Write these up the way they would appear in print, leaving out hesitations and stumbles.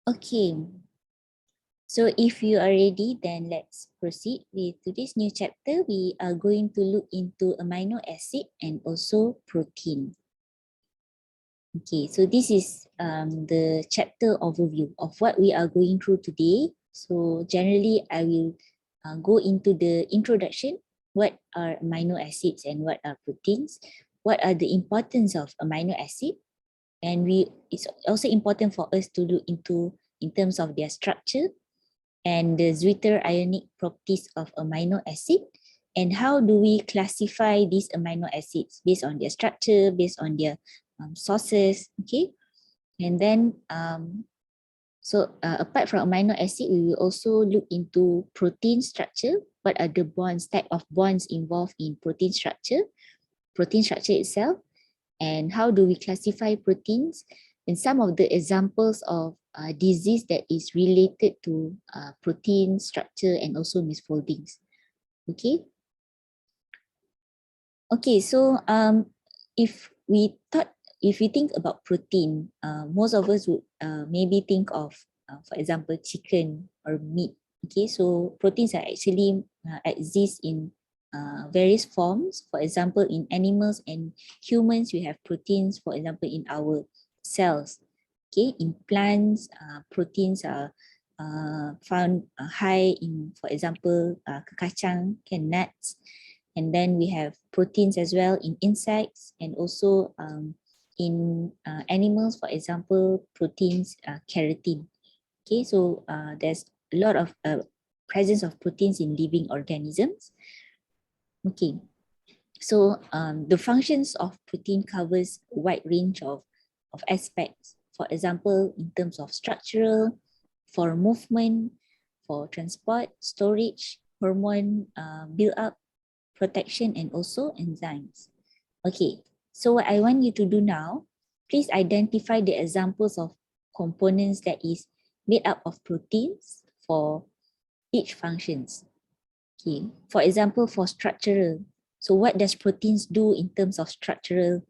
Okay, so if you are ready, then let's proceed with today's new chapter. We are going to look into amino acid and also protein. Okay, so this is the chapter overview of what we are going through today. So generally, I will go into the introduction. What are amino acids and what are proteins? What are the importance of amino acid? And it's also important for us to look into in terms of their structure and the zwitter ionic properties of amino acid, and how do we classify these amino acids based on their structure, based on their sources. Okay, and then apart from amino acid, we will also look into protein structure. What are the type of bonds involved in protein structure itself, and how do we classify proteins, and some of the examples of disease that is related to protein structure and also misfoldings. Okay. Okay, so if we think about protein, most of us would maybe think of, for example, chicken or meat. Okay, so proteins are actually exist in various forms. For example, in animals and humans, we have proteins. For example, in our cells. Okay, in plants, proteins are found high in, for example, kacang, nuts. And then we have proteins as well in insects, and also in animals, for example, proteins, keratin. Okay, so there's a lot of presence of proteins in living organisms. Okay, so the functions of protein covers a wide range of aspects. For example, in terms of structural, for movement, for transport, storage, hormone build-up, protection, and also enzymes. Okay, so what I want you to do now, please identify the examples of components that is made up of proteins for each functions. Okay, for example, for structural. So what does proteins do in terms of structural,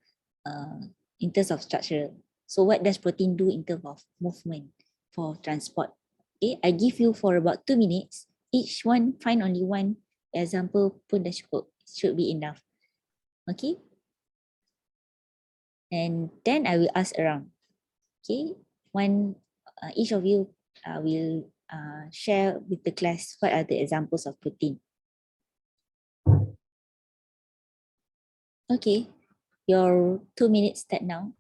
uh, So what does protein do in terms of movement for transport? Okay, I give you for about 2 minutes. Each one, find only one example pun dah cukup. Should be enough. Okay. And then I will ask around. Okay. Each of you will share with the class what are the examples of protein. Okay. Your 2 minutes start now.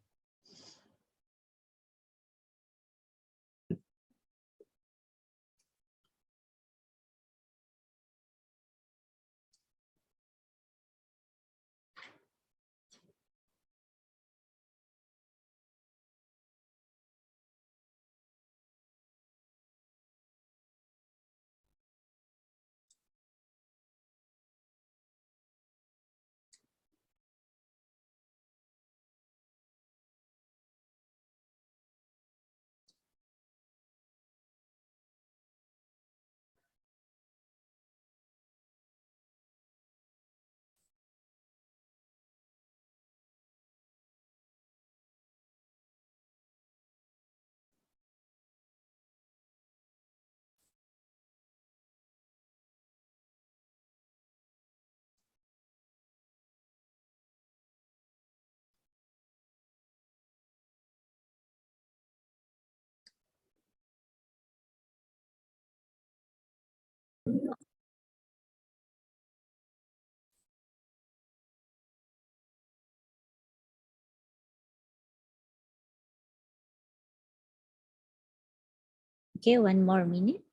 Okay, 1 more minute.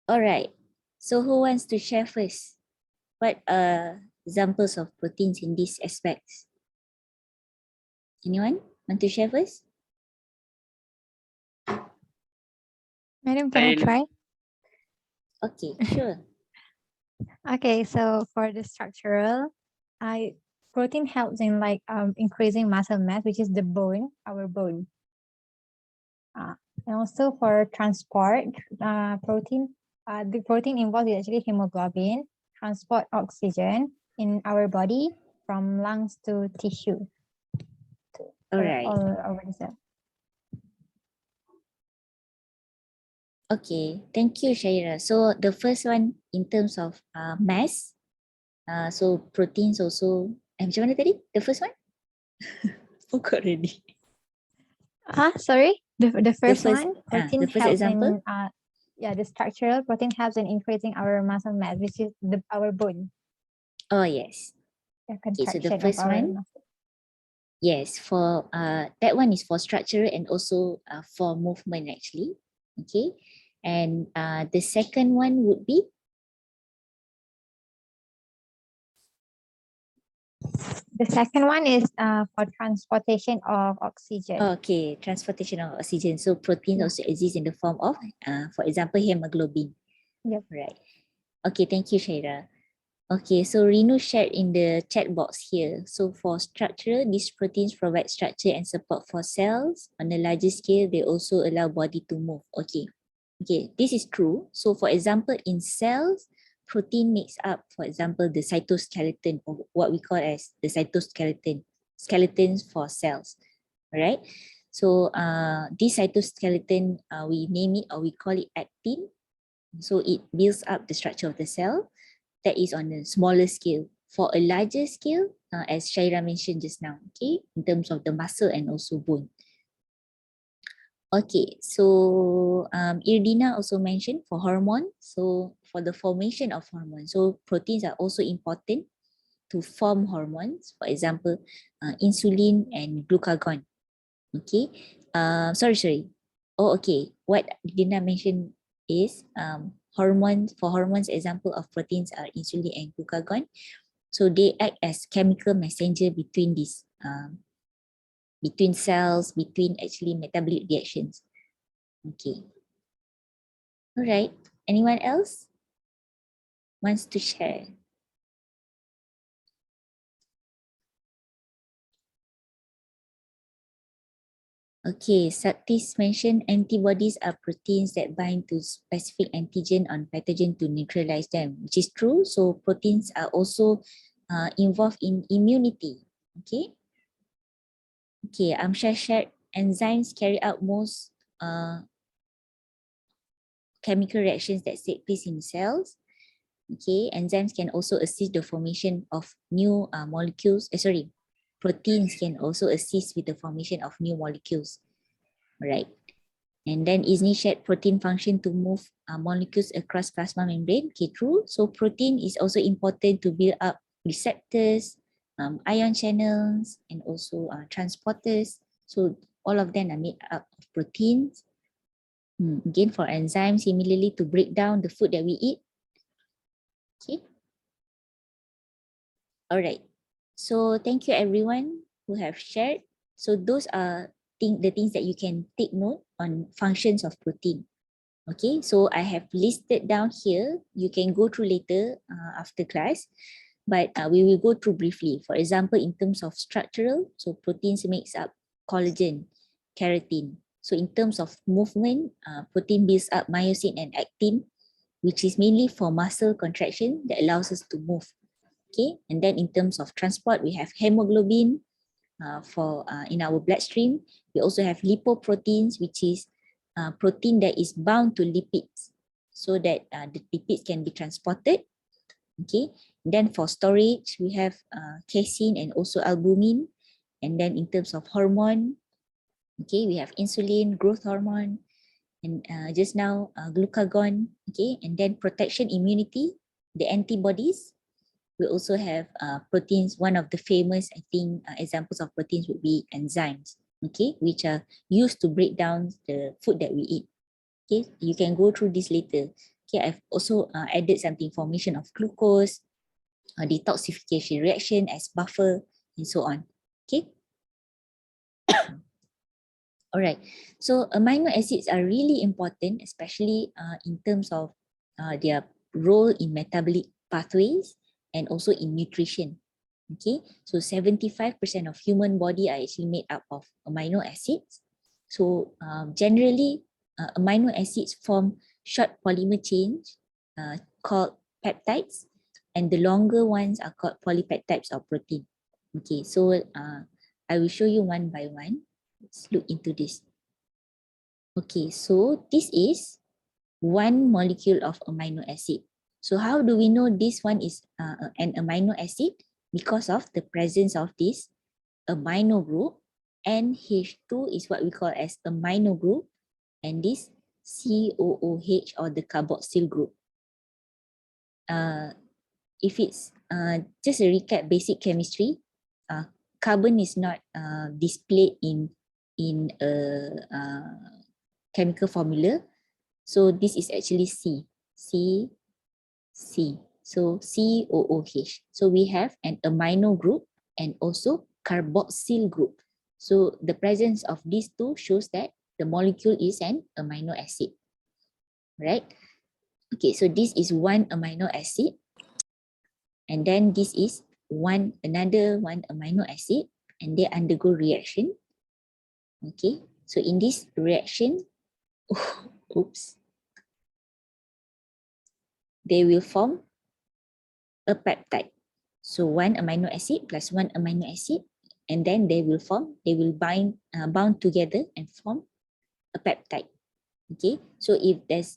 All right. So who wants to share first? What are examples of proteins in these aspects? Anyone want to share first? Madam, can I try? Okay, sure. Okay, so for the structural, protein helps in like increasing muscle mass, which is the bone, our bone. And also for transport, the protein involved is actually hemoglobin, transport oxygen in our body from lungs to tissue. All right. All over the cell. Okay, thank you, Shaira. So the first one in terms of mass, so proteins also. Macam mana tadi? The first one? Forgot already. Sorry. The first first, one, protein the first helps example. in the structural protein helps in increasing our muscle mass, which is our bone. Oh yes. The Okay, so the contraction first of our one. muscle. Yes, for that one is for structure and also for movement actually. Okay, and the second one would be. The second one is for transportation of oxygen. Okay, transportation of oxygen. So proteins also exist in the form of, for example, hemoglobin. Yep. Right. Okay, thank you, Shaira. Okay, so Renu shared in the chat box here. So for structure, these proteins provide structure and support for cells. On a larger scale, they also allow body to move. Okay. Okay, this is true. So for example, in cells, protein makes up, for example, the cytoskeleton, or what we call as the cytoskeleton, skeletons for cells, right? So this cytoskeleton, we name it or we call it actin. So it builds up the structure of the cell. That is on a smaller scale. For a larger scale, as Shaira mentioned just now, okay, in terms of the muscle and also bone. Okay, so Irdina also mentioned for hormone. So for the formation of hormones, so proteins are also important to form hormones. For example, insulin and glucagon. Okay, sorry. Oh, okay. What Irdina mentioned is hormones. For hormones, example of proteins are insulin and glucagon. So they act as chemical messenger between these between cells, between actually metabolic reactions. Okay. All right. Anyone else wants to share? Okay, Saktis mentioned antibodies are proteins that bind to specific antigen on pathogen to neutralize them, which is true. So proteins are also involved in immunity. Okay. Okay, Amsha shared enzymes carry out most chemical reactions that take place in cells. Okay, enzymes can also assist the formation of new molecules. Proteins can also assist with the formation of new molecules. Right. And then Isni shared protein function to move molecules across plasma membrane. Okay, true. So protein is also important to build up receptors, ion channels, and also transporters. So all of them are made up of proteins. Again, for enzymes, similarly to break down the food that we eat. Okay. All right. So thank you everyone who have shared. So those are the things that you can take note on functions of protein. Okay, so I have listed down here. You can go through later after class, but we will go through briefly. For example, in terms of structural, so proteins makes up collagen, keratin. So in terms of movement, protein builds up myosin and actin, which is mainly for muscle contraction that allows us to move. Okay, and then in terms of transport, we have hemoglobin for in our bloodstream. We also have lipoproteins, which is protein that is bound to lipids, so that the lipids can be transported. Okay, then for storage, we have casein and also albumin. And then in terms of hormone, okay, we have insulin, growth hormone, and just now glucagon. Okay, and then protection, immunity, the antibodies. We also have proteins. One of the famous, I think, examples of proteins would be enzymes, okay, which are used to break down the food that we eat. Okay, you can go through this later. Okay, I've also added something, formation of glucose, detoxification reaction as buffer, and so on. Okay. All right. So amino acids are really important, especially in terms of their role in metabolic pathways and also in nutrition. Okay, so 75% of human body are actually made up of amino acids. So generally, amino acids form short polymer chains called peptides, and the longer ones are called polypeptides or protein. Okay, so I will show you one by one. Let's look into this. Okay, so this is one molecule of amino acid. So how do we know this one is an amino acid? Because of the presence of this amino group. NH2 is what we call as amino group, and this COOH or the carboxyl group. If it's just a recap basic chemistry, carbon is not displayed in a chemical formula. So this is actually C. So COOH. So we have an amino group and also carboxyl group. So the presence of these two shows that the molecule is an amino acid. Right? Okay, so this is one amino acid. And then this is another one amino acid, and they undergo reaction. Okay, so in this reaction, oops, they will form a peptide. So one amino acid plus one amino acid, and then they will bound together and form a peptide. Okay, so if there's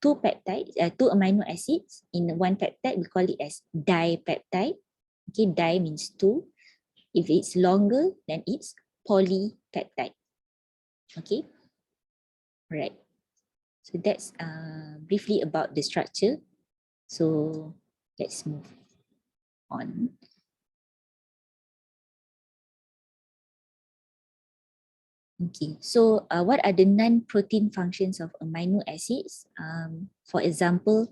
two amino acids in one peptide, we call it as dipeptide. Okay, di means two. If it's longer, then it's polypeptide. Okay, right. So that's briefly about the structure. So let's move on. Okay, so what are the non-protein functions of amino acids? For example,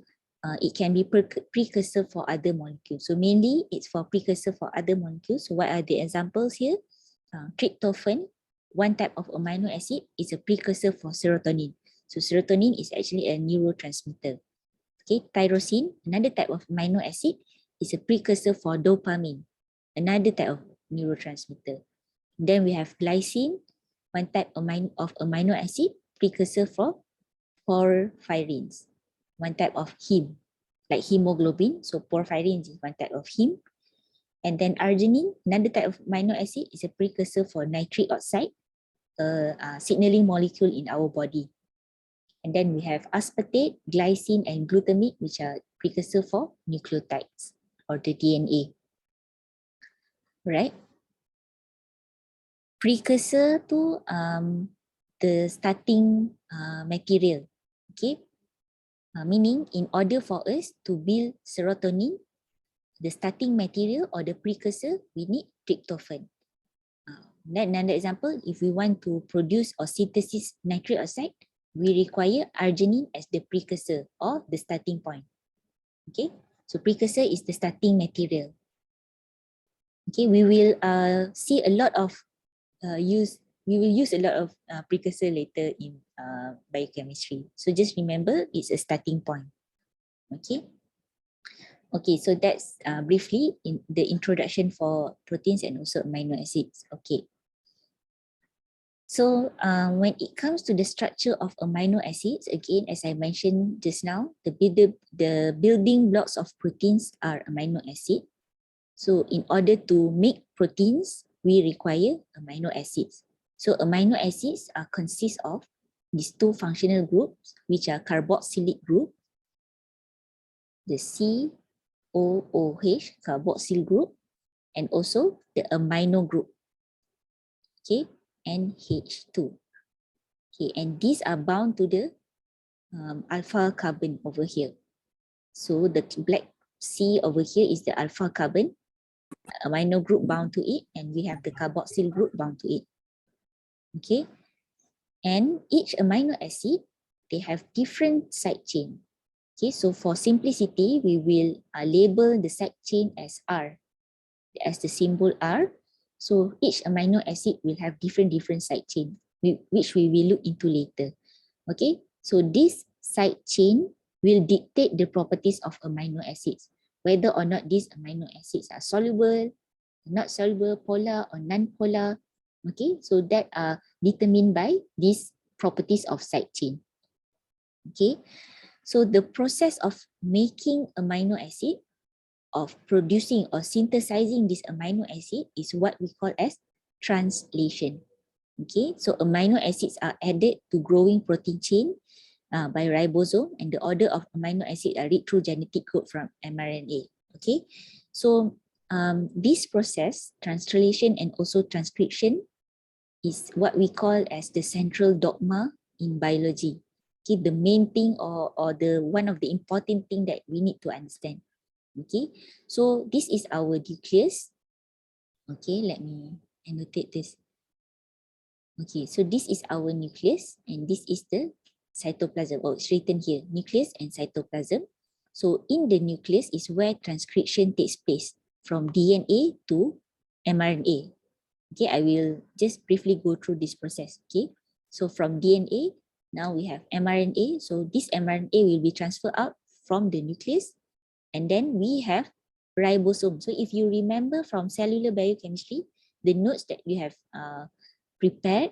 it can be precursor for other molecules. So mainly it's for precursor for other molecules. So what are the examples here? Tryptophan, one type of amino acid, is a precursor for serotonin. So serotonin is actually a neurotransmitter. Okay, tyrosine, another type of amino acid, is a precursor for dopamine, another type of neurotransmitter. Then we have glycine, one type of amino acid, precursor for porphyrins, one type of heme, like hemoglobin. So porphyrins is one type of heme. And then arginine, another type of amino acid, is a precursor for nitric oxide, a signaling molecule in our body. And then we have aspartate, glycine, and glutamate, which are precursor for nucleotides or the DNA. Right? Precursor to the starting material. Okay, meaning in order for us to build serotonin, the starting material or the precursor, we need tryptophan. Another example, if we want to produce or synthesis nitric oxide, we require arginine as the precursor or the starting point. Okay, so precursor is the starting material. Okay, we will see a lot of we will use a lot of precursor later in biochemistry. So just remember, it's a starting point. Okay. Okay, so that's briefly in the introduction for proteins and also amino acids. Okay. So when it comes to the structure of amino acids, again, as I mentioned just now, the building blocks of proteins are amino acid. So in order to make proteins, we require amino acids. So amino acids consist of these two functional groups, which are carboxylic group, the COOH, carboxyl group, and also the amino group, okay, NH2. Okay, and these are bound to the alpha carbon over here. So the black C over here is the alpha carbon, amino group bound to it, and we have the carboxyl group bound to it. Okay, and each amino acid, they have different side chain. Okay, so for simplicity, we will label the side chain as R, as the symbol R. So each amino acid will have different side chain. which we will look into later. Okay, so this side chain will dictate the properties of amino acids, whether or not these amino acids are soluble, not soluble, polar or non-polar. Okay, so that are determined by these properties of side chain. Okay, so the process of making amino acid, of producing or synthesizing this amino acid is what we call as translation. Okay, so amino acids are added to growing protein chain by ribosome, and the order of amino acid are read through genetic code from mRNA. Okay, so this process, translation and also transcription, is what we call as the central dogma in biology. Okay, the main thing or the one of the important thing that we need to understand. Okay, so this is our nucleus. Okay, let me annotate this. Okay, so this is our nucleus and this is the cytoplasm. Oh, it's written here, nucleus and cytoplasm. So in the nucleus is where transcription takes place from DNA to mRNA. Okay, I will just briefly go through this process. Okay, so from DNA, now we have mRNA. So this mRNA will be transferred out from the nucleus, and then we have ribosome. So if you remember from cellular biochemistry, the notes that you have prepared,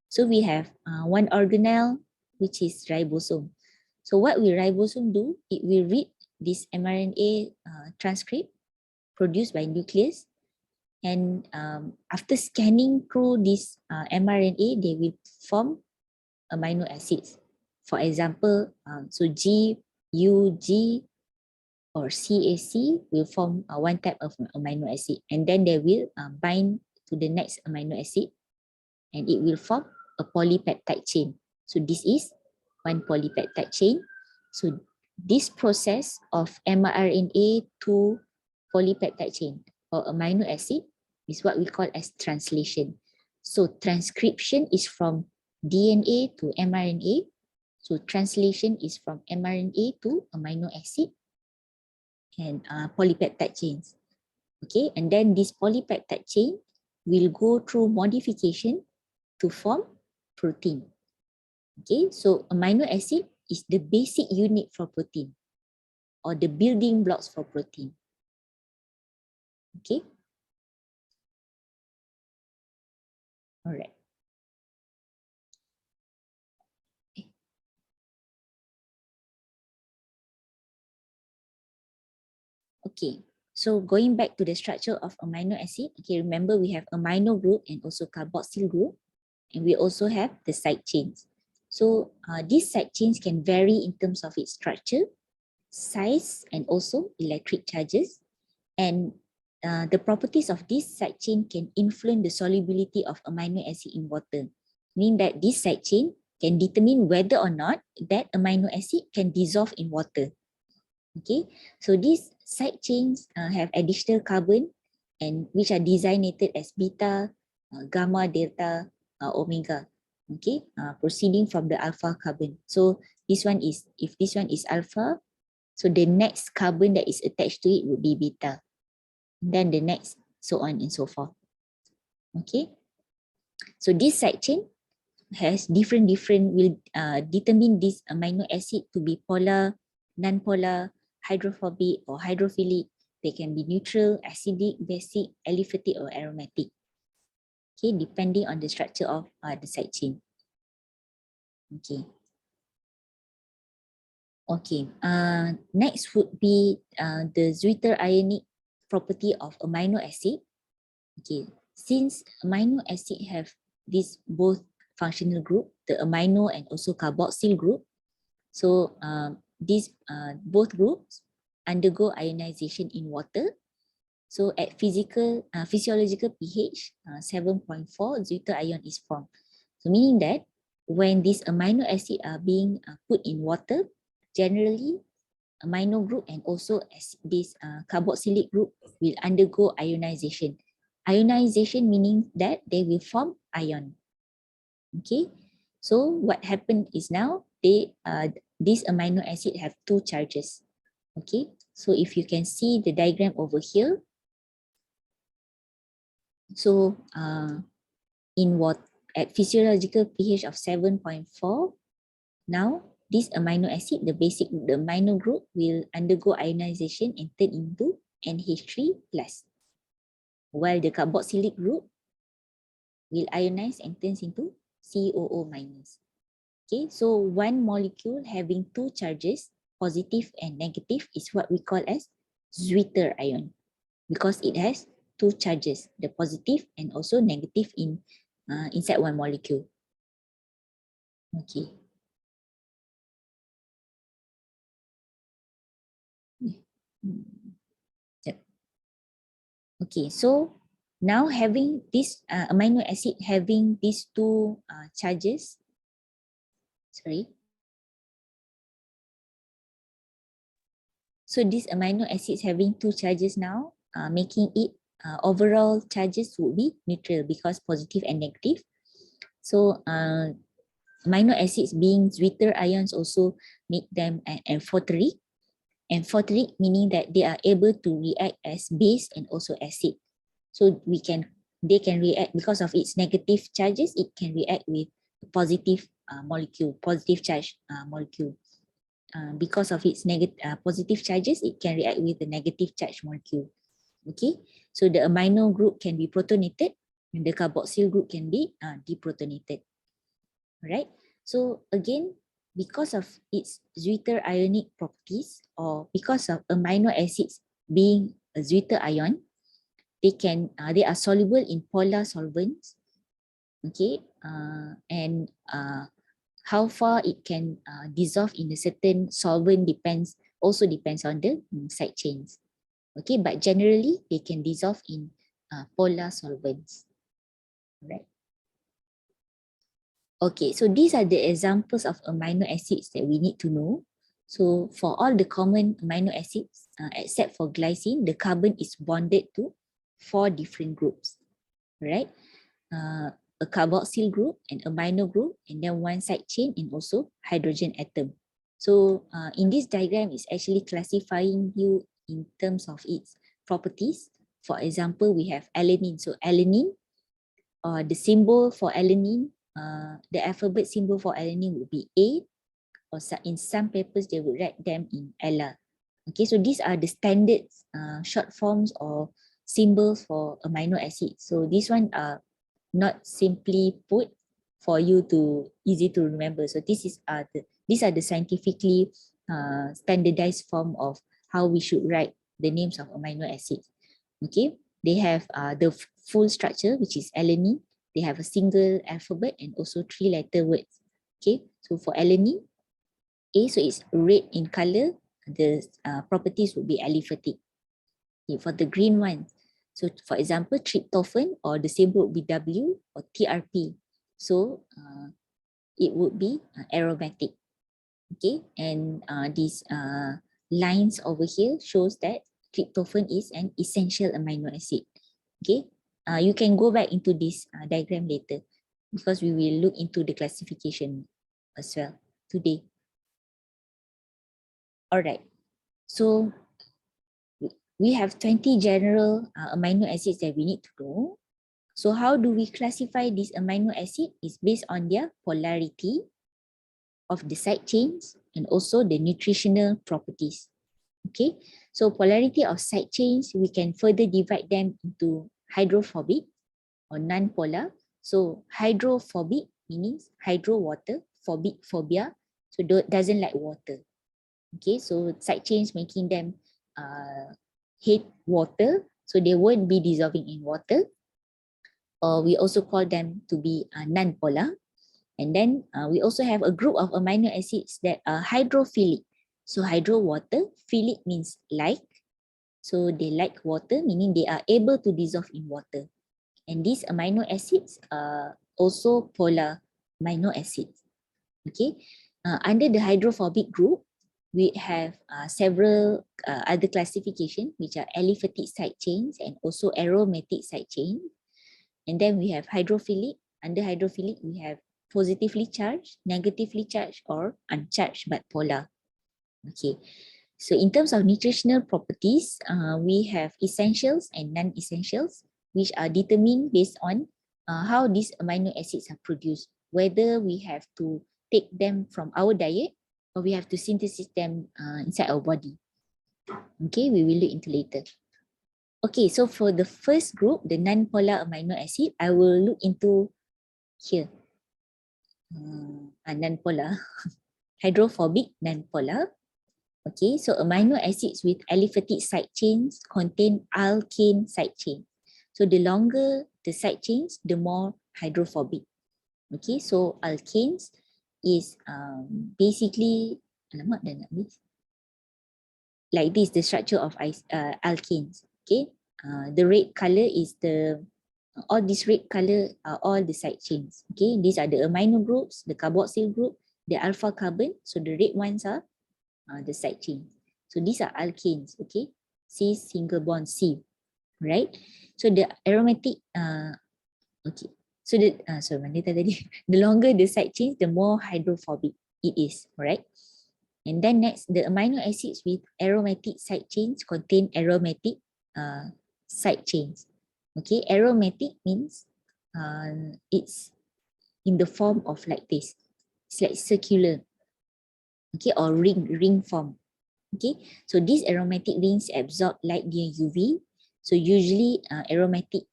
so we have one organelle, which is ribosome. So what will ribosome do? It will read this mRNA transcript produced by nucleus, and after scanning through this mRNA, they will form amino acids. For example, so G, U, G, or CAC will form one type of amino acid, and then they will bind to the next amino acid, and it will form a polypeptide chain. So this is one polypeptide chain. So this process of mRNA to polypeptide chain or amino acid is what we call as translation. So transcription is from DNA to mRNA. So translation is from mRNA to amino acid and polypeptide chains. Okay, and then this polypeptide chain will go through modification to form protein. Okay, so amino acid is the basic unit for protein or the building blocks for protein. Okay. All right. Okay. So going back to the structure of amino acid, okay, remember we have amino group and also carboxyl group, and we also have the side chains. So these side chains can vary in terms of its structure, size, and also electric charges. And the properties of this side chain can influence the solubility of amino acid in water, meaning that this side chain can determine whether or not that amino acid can dissolve in water. Okay, so these side chains have additional carbon, and which are designated as beta, gamma, delta, omega. Okay, proceeding from the alpha carbon. So this one is, if this one is alpha, so the next carbon that is attached to it would be beta. Then the next, so on and so forth. Okay, so this side chain has different will determine this amino acid to be polar, non-polar, hydrophobic or hydrophilic. They can be neutral, acidic, basic, aliphatic or aromatic. Okay, depending on the structure of the side chain. Okay. Okay. Next would be the Zwitter ionic property of amino acid. Okay. Since amino acid have this both functional group, the amino and also carboxyl group. So these both groups undergo ionization in water. So at physiological pH 7.4, Zwitter ion is formed. So meaning that when these amino acid are being put in water, generally amino group and also this carboxylic group will undergo ionization. Ionization meaning that they will form ion. Okay, so what happened is now this amino acid have two charges. Okay, so if you can see the diagram over here, so in what at physiological pH of 7.4. Now, this amino acid, the amino group will undergo ionization and turn into NH3+, while the carboxylic group will ionize and turns into COO-. Okay, so one molecule having two charges, positive and negative, is what we call as Zwitter ion, because it has two charges, the positive and also negative inside one molecule. Okay. Yep. Okay, so now having this amino acid having these two charges, sorry. So these amino acids having two charges now, making it overall charges would be neutral because positive and negative. So amino acids being Zwitter ions also make them amphoteric. Amphoteric meaning that they are able to react as base and also acid. So they can react because of its negative charges. It can react with positive molecule, positive charge molecule. Because of its positive charges, it can react with the negative charge molecule. Okay, so the amino group can be protonated and the carboxyl group can be deprotonated. Right. So again, because of its Zwitter ionic properties, or because of amino acids being a Zwitter ion, they are soluble in polar solvents. Okay, and how far it can dissolve in a certain solvent also depends on the side chains. Okay, but generally they can dissolve in polar solvents. Right. Okay, so these are the examples of amino acids that we need to know. So for all the common amino acids, except for glycine, the carbon is bonded to 4 different groups, right? A carboxyl group, an amino group, and then one side chain and also hydrogen atom. So in this diagram, it's actually classifying you in terms of its properties. For example, we have alanine. So alanine, the symbol for alanine, the alphabet symbol for alanine would be A, or in some papers they would write them in ALA. Okay, so these are the standard short forms or symbols for amino acids. So this one are not simply put for you to easy to remember. So these are the scientifically standardized form of how we should write the names of amino acids. Okay, they have the full structure, which is alanine. They have a single alphabet and also 3-letter words. Okay, so for alanine, A, so it's red in color. The properties would be aliphatic. Okay, for the green one, so for example, tryptophan, or the symbol would be W, or TRP. So it would be aromatic. Okay, and these lines over here shows that tryptophan is an essential amino acid. Okay, you can go back into this diagram later because we will look into the classification as well today. All right, so we have 20 general amino acids that we need to know. So how do we classify this amino acid? Is based on their polarity of the side chains and also the nutritional properties. Okay, so polarity of side chains, we can further divide them into hydrophobic or non-polar. So hydrophobic meaning hydro water, phobic phobia, so doesn't like water. Okay, so side chains making them hate water, so they won't be dissolving in water. Or we also call them to be non-polar. And then we also have a group of amino acids that are hydrophilic. So hydro water, philic means like. So they like water, meaning they are able to dissolve in water. And these amino acids are also polar amino acids. Okay. Under the hydrophobic group, we have several other classifications, which are aliphatic side chains and also aromatic side chains. And then we have hydrophilic. Under hydrophilic, we have positively charged, negatively charged, or uncharged but polar. Okay. So in terms of nutritional properties, we have essentials and non-essentials, which are determined based on how these amino acids are produced, whether we have to take them from our diet or we have to synthesize them inside our body. Okay, we will look into later. Okay, so for the first group, the non-polar amino acid, I will look into here. Non-polar, hydrophobic non-polar. Okay, so amino acids with aliphatic side chains contain alkane side chain. So the longer the side chains, the more hydrophobic. Okay, so alkanes is basically, alamak dah nak habis. Like this, the structure of alkanes. Okay, the red color is all this red color are all the side chains. Okay, these are the amino groups, the carboxyl group, the alpha carbon. So the red ones are the side chains. So these are alkanes. Okay, cis single bond C, right? So the aromatic okay. So the mana tadi? The longer the side chains, the more hydrophobic it is, right? And then next, the amino acids with aromatic side chains contain aromatic side chains. Okay, aromatic means it's in the form of like this. It's like circular, okay, or ring form. Okay, so these aromatic rings absorb light via UV. So usually aromatic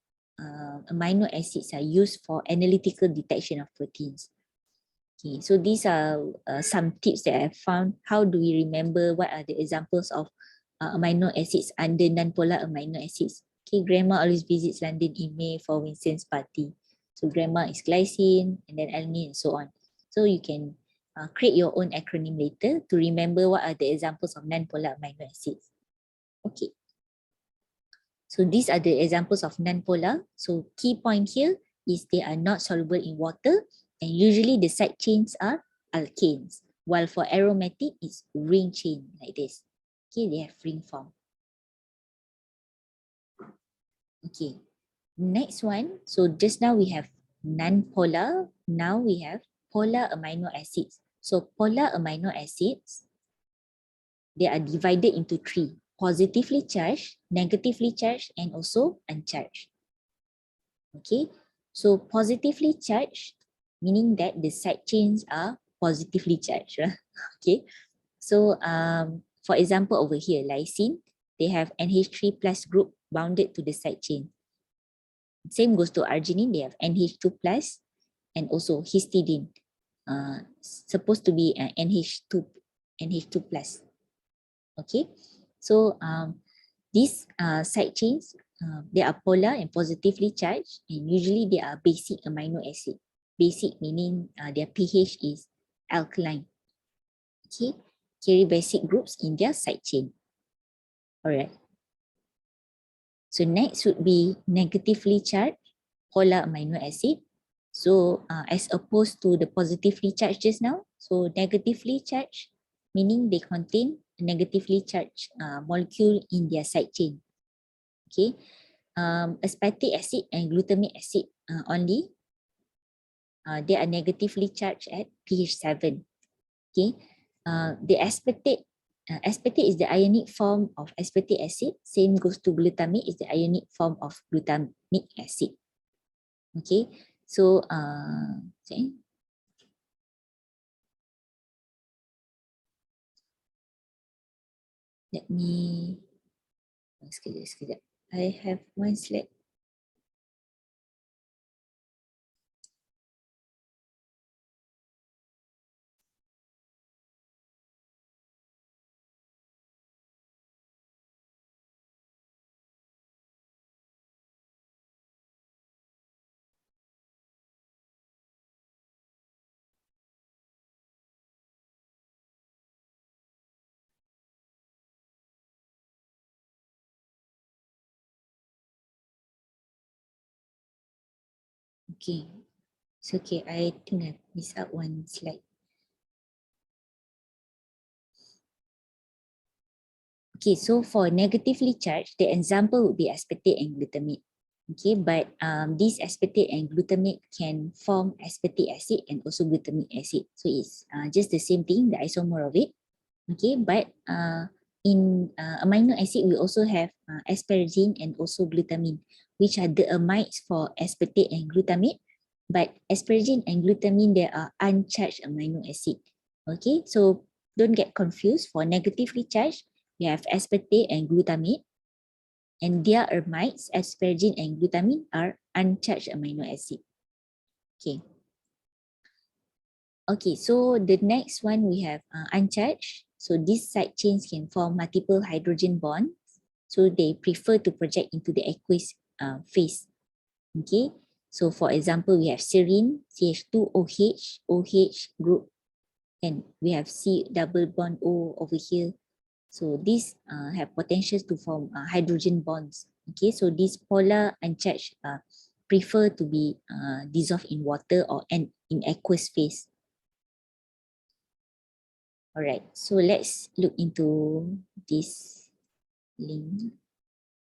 amino acids are used for analytical detection of proteins. Okay, so these are some tips that I have found. How do we remember what are the examples of amino acids under non-polar amino acids? Okay, grandma always visits London in May for Winston's party. So grandma is glycine and then alanine and so on. So you can create your own acronym later to remember what are the examples of non-polar amino acids. Okay. So these are the examples of non-polar. So key point here is they are not soluble in water and usually the side chains are alkanes. While for aromatic, it's ring chain like this. Okay, they have ring form. Okay, next one. So just now we have non-polar. Now we have polar amino acids. So polar amino acids, they are divided into three: positively charged, negatively charged, and also uncharged. Okay, so positively charged, meaning that the side chains are positively charged. Right? Okay, so for example over here, lysine, they have NH3 plus group bounded to the side chain. Same goes to arginine, they have NH2 plus and also histidine, supposed to be NH2 plus. Okay, so these side chains, they are polar and positively charged, and usually they are basic amino acid. Basic meaning their pH is alkaline. Okay, carry basic groups in their side chain. Alright. So next would be negatively charged polar amino acid. So as opposed to the positively charged just now, so negatively charged meaning they contain a negatively charged molecule in their side chain. Okay, aspartic acid and glutamic acid only, they are negatively charged at pH 7. Okay, the aspartate is the ionic form of aspartic acid. Same goes to glutamic, is the ionic form of glutamic acid. Okay, so let me sekejap. I have one slide. Okay, it's okay. I think I missed out one slide. Okay, so for negatively charged, the example would be aspartate and glutamate. Okay, but this aspartate and glutamate can form aspartic acid and also glutamic acid. So it's just the same thing, the isomer of it. Okay, but in amino acid, we also have asparagine and also glutamine, which are the amides for aspartate and glutamate. But asparagine and glutamine, they are uncharged amino acid. Okay, so don't get confused. For negatively charged, we have aspartate and glutamate, and their amides, asparagine and glutamine, are uncharged amino acid. Okay. Okay, so the next one we have uncharged. So these side chains can form multiple hydrogen bonds. So they prefer to project into the aqueous phase. Okay, so for example, we have serine, CH2OH, OH group, and we have C double bond O over here. So these have potentials to form hydrogen bonds. Okay, so these polar uncharged prefer to be dissolved in water or in aqueous phase. All right, so let's look into this link.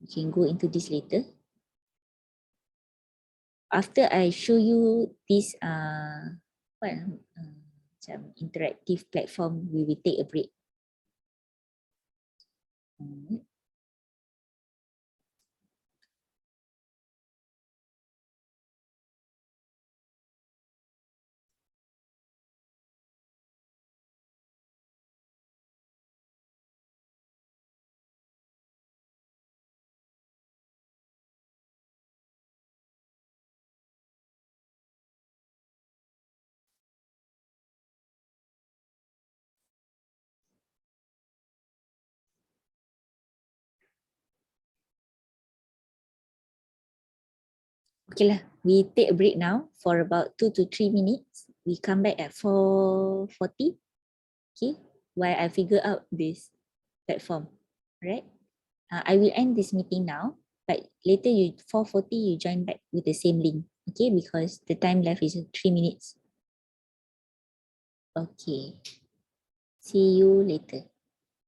We can go into this later. After I show you this interactive platform, we will take a break. Okay lah, we take a break now for about 2 to 3 minutes. We come back at 4:40. Okay, while I figure out this platform. Right? I will end this meeting now, but later you 4:40 you join back with the same link. Okay, because the time left is 3 minutes. Okay. See you later.